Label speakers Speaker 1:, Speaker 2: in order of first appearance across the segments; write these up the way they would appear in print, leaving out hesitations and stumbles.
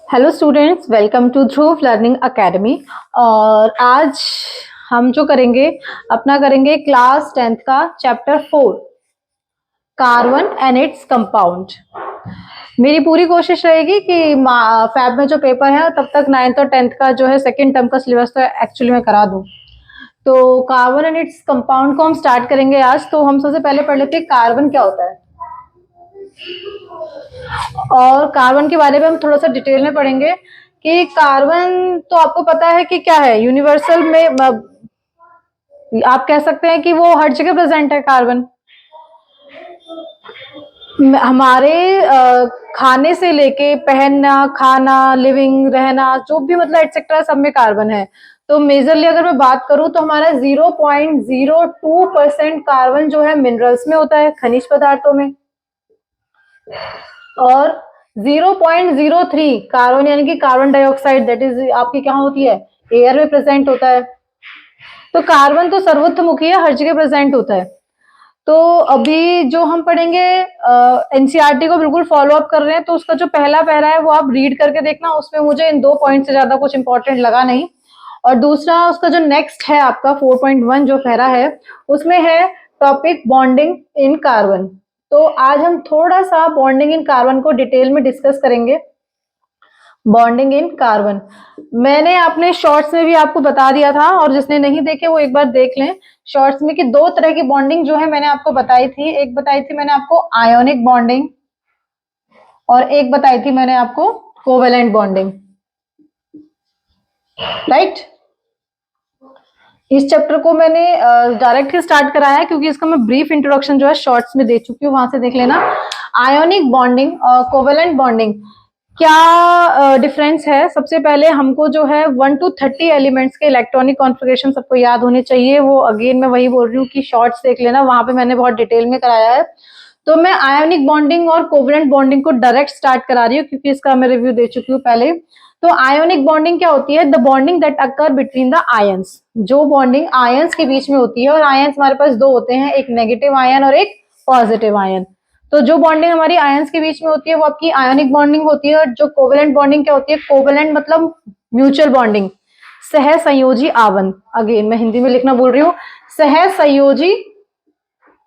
Speaker 1: Hello students, welcome to Dhruv learning academy. और आज हम जो करेंगे क्लास 10th का chapter 4 carbon and its compound. मेरी पूरी कोशिश रहेगी कि फैब में जो पेपर है तब तक 9th और 10th का जो है सेकेंड टर्म का सिलेबस तो एक्चुअली मैं करा दूं। तो कार्बन एंड इट्स कंपाउंड को हम स्टार्ट करेंगे आज। तो हम सबसे पहले पढ़ लेते हैं कार्बन क्या होता है, और कार्बन के बारे में हम थोड़ा सा डिटेल में पढ़ेंगे कि कार्बन तो आपको पता है कि क्या है, यूनिवर्सल में आप कह सकते हैं कि वो हर जगह प्रेजेंट है। कार्बन हमारे खाने से लेके पहनना, खाना, लिविंग, रहना, जो भी मतलब एटसेट्रा सब में कार्बन है। तो मेजरली अगर मैं बात करूं तो हमारा 0.02% कार्बन जो है मिनरल्स में होता है, खनिज पदार्थों में, और 0.03 कार्बन यानी कि कार्बन डाइऑक्साइड दैट इज आपकी क्या होती है, एयर में प्रेजेंट होता है। तो कार्बन तो सर्वोत्तमुखी है, हर जगह प्रेजेंट होता है। तो अभी जो हम पढ़ेंगे एनसीईआरटी को बिल्कुल फॉलो अप कर रहे हैं, तो उसका जो पहला पैरा है वो आप रीड करके देखना। उसमें मुझे इन 2 पॉइंट से ज्यादा कुछ इंपॉर्टेंट लगा नहीं। और दूसरा उसका जो नेक्स्ट है आपका 4.1 जो पैरा है, उसमें है टॉपिक बॉन्डिंग इन कार्बन। तो आज हम थोड़ा सा बॉन्डिंग इन कार्बन को डिटेल में डिस्कस करेंगे। बॉन्डिंग इन कार्बन मैंने अपने शॉर्ट्स में भी आपको बता दिया था, और जिसने नहीं देखे वो एक बार देख लें शॉर्ट्स में कि 2 तरह की बॉन्डिंग जो है मैंने आपको बताई थी। एक बताई थी मैंने आपको आयोनिक बॉन्डिंग, और एक बताई थी मैंने आपको कोवेलेंट बॉन्डिंग, राइट। इस चैप्टर को मैंने डायरेक्ट ही स्टार्ट कराया है क्योंकि इसका मैं ब्रीफ इंट्रोडक्शन जो है शॉर्ट्स में दे चुकी हूँ, वहां से देख लेना। आयोनिक बॉन्डिंग और कोवेलेंट बॉन्डिंग क्या डिफरेंस है। सबसे पहले हमको जो है 1 to 30 एलिमेंट्स के इलेक्ट्रॉनिक कॉन्फ़िगरेशन सबको याद होने चाहिए। वो अगेन मैं वही बोल रही हूँ कि शॉर्ट्स देख लेना, वहां पे मैंने बहुत डिटेल में कराया है। तो मैं आयोनिक बॉन्डिंग और कोवेलेंट बॉन्डिंग को डायरेक्ट स्टार्ट करा रही हूँ क्योंकि इसका मैं रिव्यू दे चुकी हूँ पहले। तो आयोनिक बॉन्डिंग क्या होती है, the bonding that occur between the ions, जो बॉन्डिंग आयंस के बीच में होती है। और आयंस हमारे पास 2 होते हैं, एक नेगेटिव आयन और एक पॉजिटिव आयन। तो जो बॉन्डिंग हमारी आयंस के बीच में होती है वो आपकी आयोनिक बॉन्डिंग होती है। और जो कोवेलेंट बॉन्डिंग क्या होती है, कोवेलेंट मतलब म्यूचुअल बॉन्डिंग, सह संयोजी आबंध। अगेन मैं हिंदी में लिखना बोल रही हूँ, सह संयोजी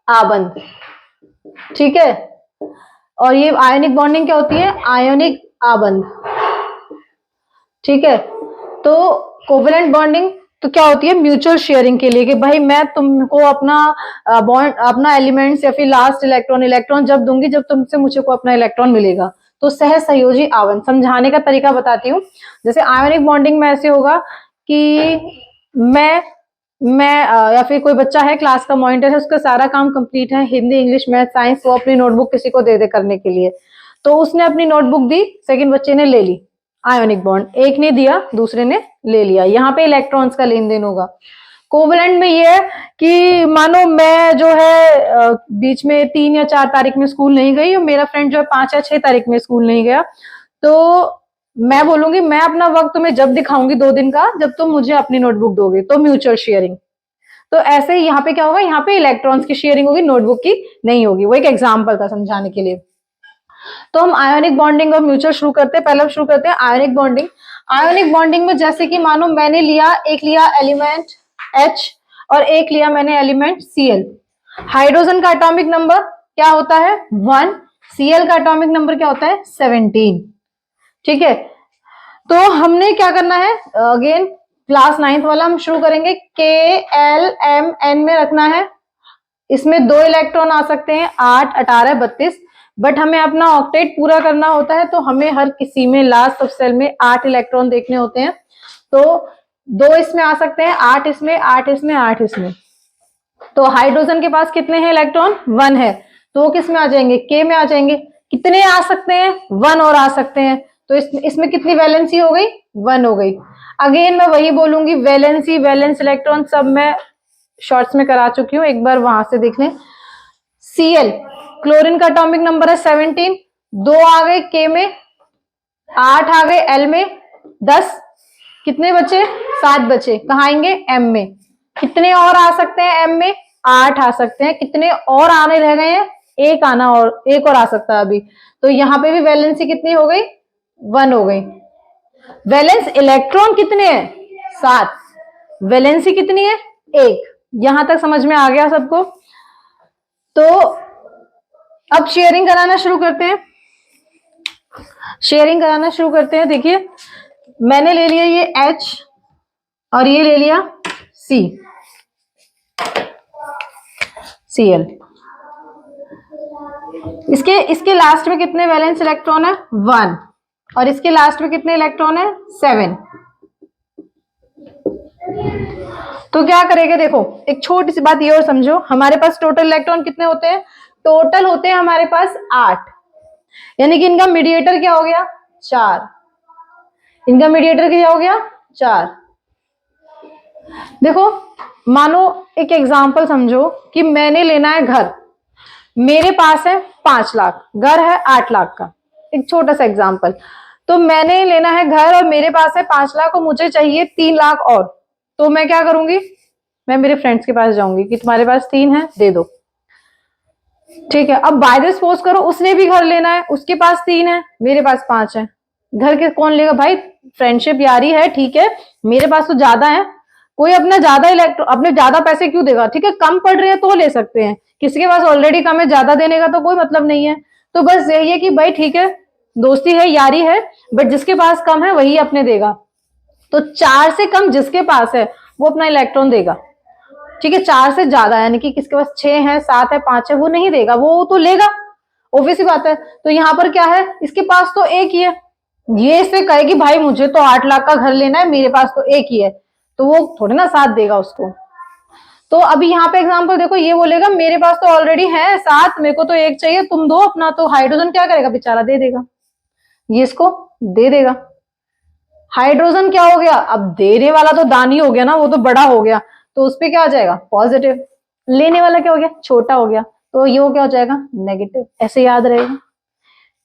Speaker 1: आबंध, ठीक है। और ये आयोनिक बॉन्डिंग क्या होती है, आयोनिक आबंध, ठीक है। तो कोवेलेंट बॉन्डिंग तो क्या होती है, म्यूचुअल शेयरिंग के लिए कि भाई मैं तुमको अपना बॉन्ड, अपना एलिमेंट्स या फिर लास्ट इलेक्ट्रॉन जब दूंगी जब तुमसे मुझे को अपना इलेक्ट्रॉन मिलेगा। तो सह सहयोजी आवन, समझाने का तरीका बताती हूँ। जैसे आयोनिक बॉन्डिंग में ऐसे होगा कि मैं या फिर कोई बच्चा है, क्लास का मॉनिटर है, उसका सारा काम कंप्लीट है, हिंदी, इंग्लिश, मैथ, साइंस, वो अपनी नोटबुक किसी को दे करने के लिए। तो उसने अपनी नोटबुक दी, सेकंड बच्चे ने ले ली, आयोनिक बॉन्ड, एक ने दिया दूसरे ने ले लिया, यहाँ पे इलेक्ट्रॉन्स का लेन देन होगा। कोवेलेंट में ये है कि मानो मैं जो है बीच में 3 या 4 तारीख में स्कूल नहीं गई और मेरा फ्रेंड जो है 5 या 6 तारीख में स्कूल नहीं गया, तो मैं बोलूंगी मैं अपना वक्त तुम्हें जब दिखाऊंगी 2 दिन का जब तुम मुझे अपनी नोटबुक दोगे, तो म्यूचुअल शेयरिंग। तो ऐसे ही यहाँ पे क्या होगा, यहाँ पे इलेक्ट्रॉन्स की शेयरिंग होगी, नोटबुक की नहीं होगी। वो एक एग्जाम्पल था समझाने के लिए। तो हम आयोनिक बॉन्डिंग और म्यूचुअल शुरू करते हैं। पहले शुरू करते हैं आयोनिक बॉन्डिंग। आयोनिक बॉन्डिंग में जैसे कि मानो मैंने एक लिया एलिमेंट H और एक लिया मैंने एलिमेंट Cl। हाइड्रोजन का एटॉमिक नंबर क्या होता है, 1। Cl का एटॉमिक नंबर क्या होता है, 17, ठीक है। तो हमने क्या करना है, अगेन क्लास 9th वाला हम शुरू करेंगे, K-L-M-N में रखना है। इसमें 2 इलेक्ट्रॉन आ सकते हैं, 8, 18, 32, बट हमें अपना ऑक्टेट पूरा करना होता है तो हमें हर किसी में लास्ट सब सेल में 8 इलेक्ट्रॉन देखने होते हैं। तो 2 इसमें आ सकते हैं, 8 इसमें, 8 इसमें, 8 इसमें। तो हाइड्रोजन के पास कितने हैं इलेक्ट्रॉन, 1 है, तो वो किस में आ जाएंगे, के में आ जाएंगे। कितने आ सकते हैं, 1 और आ सकते हैं। तो इसमें कितनी वैलेंसी हो गई, 1 हो गई। अगेन मैं वही बोलूंगी, वैलेंसी, वैलेंस इलेक्ट्रॉन सब मैं शॉर्ट्स में करा चुकी हूँ, एक बार वहां से देख लें। Cl क्लोरीन का एटॉमिक नंबर है 17, 2 आ गए के में, 8 आ गए एल में, 10, कितने बचे, 7 बचे, कहाँ आएंगे, एम में। कितने और आ सकते हैं एम में, 8 आ सकते हैं। कितने और आने रह गए हैं, एक और आ सकता है अभी। तो यहाँ पे भी वैलेंसी कितनी हो गई, 1 हो गई। वैलेंस इलेक्ट्रॉन कितने हैं? 7। वैलेंसी कितनी है? 1। यहां तक समझ में आ गया सबको? तो अब शेयरिंग कराना शुरू करते हैं। शेयरिंग कराना शुरू करते हैं। देखिए मैंने ले लिया ये H और ये ले लिया Cl। इसके लास्ट में कितने वैलेंस इलेक्ट्रॉन है? 1। और इसके लास्ट में कितने इलेक्ट्रॉन है? 7। तो क्या करेंगे? देखो एक छोटी सी बात ये और समझो, हमारे पास टोटल इलेक्ट्रॉन कितने होते हैं? टोटल होते हैं हमारे पास 8। यानी कि इनका मीडिएटर क्या हो गया? 4। इनका मीडिएटर क्या हो गया? 4। देखो मानो एक एग्जांपल समझो कि मैंने लेना है घर, मेरे पास है 5 लाख, घर है 8 लाख का, एक छोटा सा एग्जांपल। तो मैंने लेना है घर और मेरे पास है 5 लाख और मुझे चाहिए 3 लाख और। तो मैं क्या करूंगी? मैं मेरे फ्रेंड्स के पास जाऊंगी कि तुम्हारे पास 3 है, दे दो। ठीक है, अब बाय द सपोज करो उसने भी घर लेना है, उसके पास 3 है, मेरे पास 5 है। घर के कौन लेगा भाई? फ्रेंडशिप यारी है, ठीक है, मेरे पास तो ज्यादा है, कोई अपना ज्यादा अपने ज्यादा पैसे क्यों देगा? ठीक है, कम पड़ रहे हैं तो ले सकते हैं, किसी के पास ऑलरेडी कम है, ज्यादा देने का तो कोई मतलब नहीं है। तो बस यही है कि भाई ठीक है, दोस्ती है, यारी है, बट जिसके पास कम है वही अपने देगा। तो 4 से कम जिसके पास है वो अपना इलेक्ट्रॉन देगा। ठीक है, 4 से ज्यादा यानी कि किसके पास 6 है, 7 है, 5 है, वो नहीं देगा, वो तो लेगा, ऑब्वियस सी बात है। तो यहाँ पर क्या है? इसके पास तो एक ही है, ये इससे कहे कि भाई मुझे तो 8 लाख का घर लेना है, मेरे पास तो एक ही है, तो वो थोड़े ना साथ देगा उसको। तो अभी यहाँ पे एग्जांपल देखो, ये बोलेगा मेरे पास तो ऑलरेडी है 7, मेरे को तो एक चाहिए, तुम दो अपना। तो हाइड्रोजन क्या करेगा बेचारा? दे देगा, ये इसको दे देगा। हाइड्रोजन क्या हो गया? अब देने वाला तो दानी हो गया ना, वो तो बड़ा हो गया, तो उस पर क्या हो जाएगा? पॉजिटिव। लेने वाला क्या हो गया? छोटा हो गया, तो ये क्या हो जाएगा? नेगेटिव। ऐसे याद रहेगा।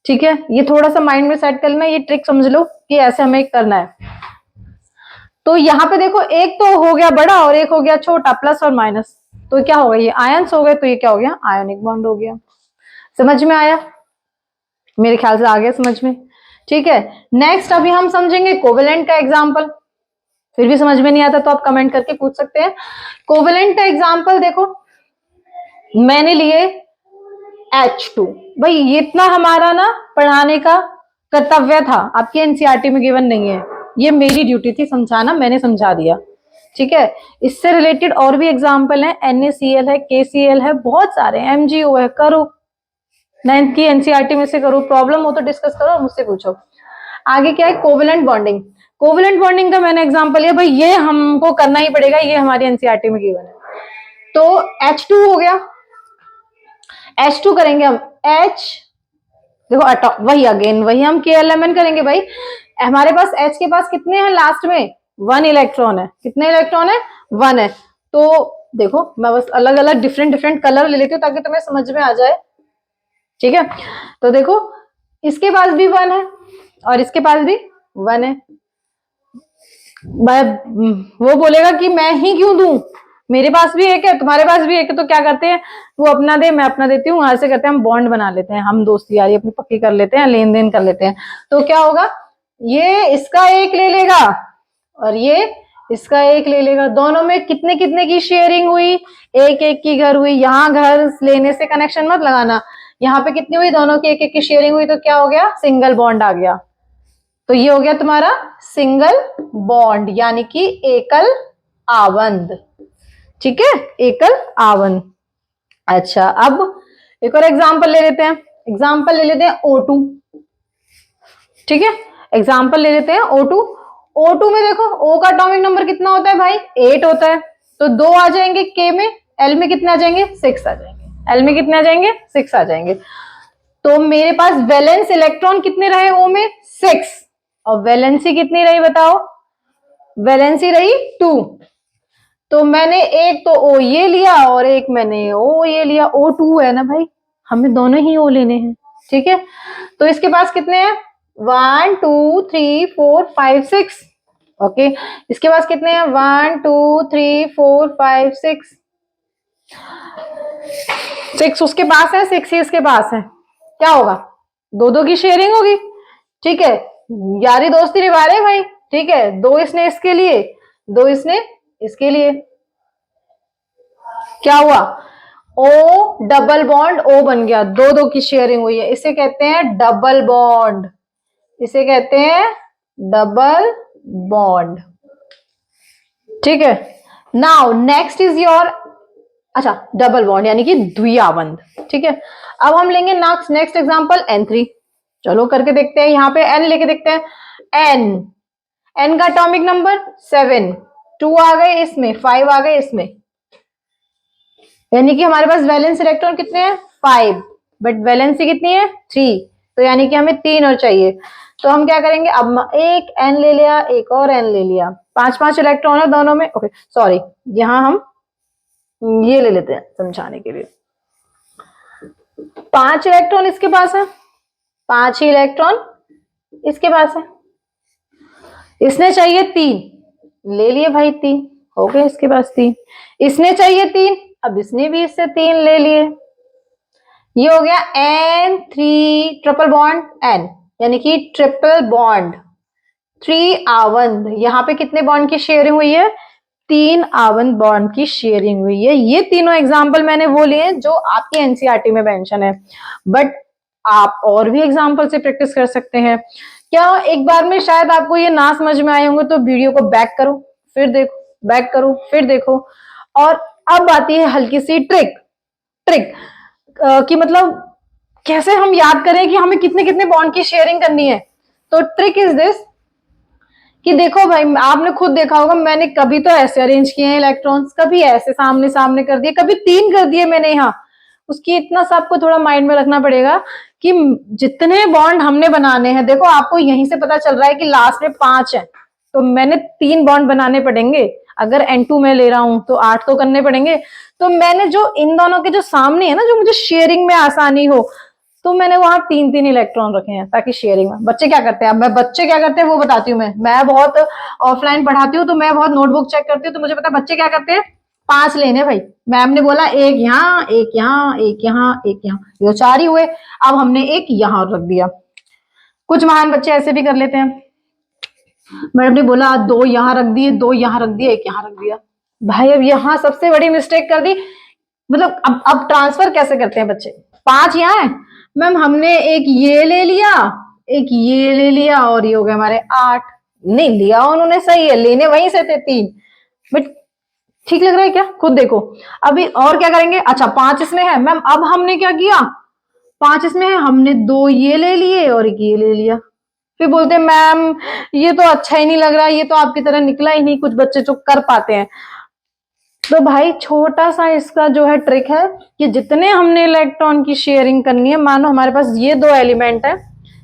Speaker 1: ठीक है, ये थोड़ा सा माइंड में सेट कर लेना, ये ट्रिक समझ लो कि ऐसे हमें करना है। तो यहाँ पे देखो एक तो हो गया बड़ा और एक हो गया छोटा, प्लस और माइनस, तो क्या होगा? ये आयंस हो गए, तो ये क्या हो गया? आयोनिक बॉन्ड हो गया। समझ में आया? मेरे ख्याल से आ गया समझ में। ठीक है, नेक्स्ट अभी हम समझेंगे कोवेलेंट का एग्जाम्पल। फिर भी समझ में नहीं आता तो आप कमेंट करके पूछ सकते हैं। कोवेलेंट का एग्जाम्पल देखो, मैंने लिए H2। भाई ये इतना हमारा ना पढ़ाने का कर्तव्य था, आपके एनसीईआरटी में गिवन नहीं है, ये मेरी ड्यूटी थी समझाना, मैंने समझा दिया। ठीक है, इससे रिलेटेड और भी एग्जाम्पल है, NaCl है, KCl है, बहुत सारे, MgO है। करो 9th की एनसीईआरटी में से करो, प्रॉब्लम हो तो डिस्कस करो और मुझसे पूछो। आगे क्या है? Covalent bonding. कोवेलेंट बॉन्डिंग का मैंने एग्जांपल लिया, भाई ये हमको करना ही पड़ेगा, ये हमारी एनसीईआरटी में गिवन है। तो H2 हो गया, H2 करेंगे हम, H देखो एटॉम, वही अगेन वही हम KLMN करेंगे। भाई हमारे पास H के पास कितने हैं? लास्ट में 1 इलेक्ट्रॉन है। कितने इलेक्ट्रॉन है? 1 है। तो देखो मैं बस अलग अलग डिफरेंट डिफरेंट कलर ले लेती हूँ ताकि तुम्हें समझ में आ जाए। ठीक है, तो देखो इसके पास भी 1 है और इसके पास भी 1 है। वो बोलेगा कि मैं ही क्यों दूं, मेरे पास भी एक है, तुम्हारे पास भी एक है, तो क्या करते हैं? वो अपना दे, मैं अपना देती हूँ, ऐसे करते हैं, हम बॉन्ड बना लेते हैं, हम दोस्ती यारी अपनी पक्की कर लेते हैं, लेन देन कर लेते हैं। तो क्या होगा? ये इसका एक ले लेगा और ये इसका एक ले लेगा, दोनों में कितने कितने की शेयरिंग हुई? एक एक की घर हुई। यहाँ घर लेने से कनेक्शन मत लगाना, यहाँ पे कितनी हुई? दोनों की एक एक की शेयरिंग हुई, तो क्या हो गया? सिंगल बॉन्ड आ गया। तो ये हो गया तुम्हारा सिंगल बॉन्ड, यानी कि एकल आवंद। ठीक है, एकल आवंद। अच्छा, अब एक और एग्जांपल ले लेते हैं, एग्जांपल ले लेते हैं O2। ठीक है, एग्जांपल ले लेते हैं O2। O2 में देखो O का एटॉमिक नंबर कितना होता है भाई? 8 होता है, तो 2 आ जाएंगे K में, L में कितने आ जाएंगे? 6 आ जाएंगे। L में कितने आ जाएंगे? 6 आ जाएंगे। तो मेरे पास वैलेंस इलेक्ट्रॉन कितने रहे O में? 6। और वैलेंसी कितनी रही बताओ? वैलेंसी रही 2। तो मैंने एक तो O ये लिया और एक मैंने O ये लिया। O2 है ना भाई, हमें दोनों ही O लेने हैं। ठीक है, तो इसके पास कितने हैं? 1 2 3 4 5 6। ओके, इसके पास कितने हैं? 1 2 3 4 5 6। 6 उसके पास है, 6 ही इसके पास है। क्या होगा? दो दो की शेयरिंग होगी। ठीक है, यारी दोस्ती निभा रहे भाई, ठीक है। दो इसने इसके लिए, दो इसने इसके लिए, क्या हुआ, ओ डबल बॉन्ड ओ बन गया, दो दो की शेयरिंग हुई है, इसे कहते हैं डबल बॉन्ड, इसे कहते हैं डबल बॉन्ड, ठीक है। नाउ नेक्स्ट इज योर, अच्छा डबल बॉन्ड यानी कि द्विआबंध, ठीक है। अब हम लेंगे नेक्स्ट एग्जांपल N3, चलो करके देखते हैं, यहाँ पे N लेके देखते हैं। N का एटॉमिक नंबर 7, 2 आ गए इसमें, 5 आ गए इसमें, यानी कि हमारे पास वैलेंस इलेक्ट्रॉन कितने हैं 5, बट वैलेंसी कितनी है 3, तो यानी कि हमें 3 और चाहिए। तो हम क्या करेंगे, अब एक N ले लिया, एक और N ले लिया, 5-5 इलेक्ट्रॉन है दोनों में, ओके सॉरी, यहां हम ये ले लेते हैं समझाने के लिए। 5 इलेक्ट्रॉन इसके पास है, 5 ही इलेक्ट्रॉन इसके पास है, इसने चाहिए 3, ले लिए भाई 3, हो गए इसके पास 3, इसने चाहिए 3, अब इसने भी इससे 3 ले लिए, ये हो गया N3 ट्रिपल बॉन्ड N, यानी कि ट्रिपल बॉन्ड 3 आवंध। यहाँ पे कितने बॉन्ड की शेयरिंग हुई है, 3 आवंध बॉन्ड की शेयरिंग हुई है। ये तीनों एग्जाम्पल मैंने वो लिए जो आपके एनसीईआरटी में मेंशन है, बट आप और भी एग्जाम्पल से प्रैक्टिस कर सकते हैं। क्या एक बार में शायद आपको ये ना समझ में आए होंगे, तो वीडियो को बैक करो फिर देखो, बैक करो फिर देखो। और अब आती है हल्की सी ट्रिक, कि मतलब कैसे हम याद करें कि हमें कितने कितने बॉन्ड की शेयरिंग करनी है। तो ट्रिक इज दिस, कि देखो भाई आपने खुद देखा होगा, मैंने कभी तो ऐसे अरेंज किए हैं इलेक्ट्रॉन्स, कभी ऐसे सामने सामने कर दिए, कभी 3 कर दिए मैंने यहाँ। उसकी इतना सा आपको थोड़ा माइंड में रखना पड़ेगा कि जितने बॉन्ड हमने बनाने हैं, देखो आपको यहीं से पता चल रहा है कि लास्ट में 5 है, तो मैंने 3 बॉन्ड बनाने पड़ेंगे। अगर N2 में ले रहा हूं तो 8 तो करने पड़ेंगे। तो मैंने जो इन दोनों के जो सामने है ना, जो मुझे शेयरिंग में आसानी हो, तो मैंने वहां 3-3 इलेक्ट्रॉन रखे हैं ताकि शेयरिंग में। बच्चे क्या करते हैं, अब मैं बच्चे क्या करते हैं वो बताती हूँ। मैं बहुत ऑफलाइन पढ़ाती हूँ, तो मैं बहुत नोटबुक चेक करती हूँ, तो मुझे पता बच्चे क्या करते हैं, 5 लेने भाई, मैम ने बोला एक यहाँ, एक यहाँ, एक यहाँ, एक यहाँ, ये 4 ही हुए। अब हमने एक यहाँ रख दिया। कुछ महान बच्चे ऐसे भी कर लेते हैं, मैडम ने बोला 2 यहाँ रख दिए, 2 यहाँ रख दिए, एक यहाँ रख दिया। भाई अब यहाँ सबसे बड़ी मिस्टेक कर दी। मतलब अब ट्रांसफर कैसे करते हैं बच्चे, 5 यहाँ है मैम, हमने एक ये ले लिया, एक ये ले लिया, और ये हो गया हमारे 8। नहीं लिया उन्होंने, सही है, लेने वहीं से थे 3, बट ठीक लग रहा है क्या, खुद देखो। अभी और क्या करेंगे, अच्छा 5 इसमें है मैम, अब हमने क्या किया, 5 इसमें है, हमने 2 ये ले लिए और एक ये ले लिया। फिर बोलते हैं मैम ये तो अच्छा ही नहीं लग रहा, ये तो आपकी तरह निकला ही नहीं। कुछ बच्चे जो कर पाते हैं। तो भाई छोटा सा इसका जो है ट्रिक है कि जितने हमने इलेक्ट्रॉन की शेयरिंग करनी है, मानो हमारे पास ये 2 एलिमेंट है,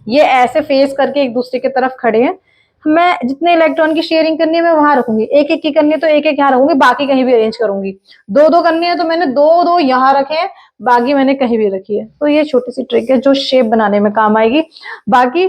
Speaker 1: ये ऐसे फेस करके एक दूसरे की तरफ खड़े हैं, मैं जितने इलेक्ट्रॉन की शेयरिंग करनी है मैं वहां रखूंगी, एक एक की करनी है तो एक एक यहाँ रखूंगी, बाकी कहीं भी अरेंज करूंगी। 2-2 करनी है तो मैंने 2-2 यहाँ रखे हैं, बाकी मैंने कहीं भी रखी है। तो ये छोटी सी ट्रिक है जो शेप बनाने में काम आएगी। बाकी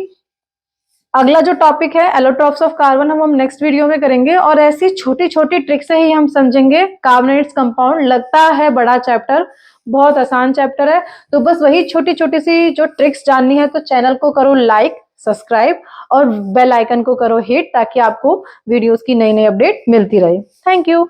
Speaker 1: अगला जो टॉपिक है एलोट्रॉप्स ऑफ कार्बन, हम नेक्स्ट वीडियो में करेंगे, और ऐसी छोटी छोटी ट्रिक से ही हम समझेंगे कार्बोनेट्स कंपाउंड। लगता है बड़ा चैप्टर, बहुत आसान चैप्टर है, तो बस वही छोटी छोटी सी जो ट्रिक्स जाननी है तो चैनल को करो लाइक, सब्सक्राइब और बेल आइकन को करो हिट, ताकि आपको वीडियोस की नई नई अपडेट मिलती रहे। Thank you.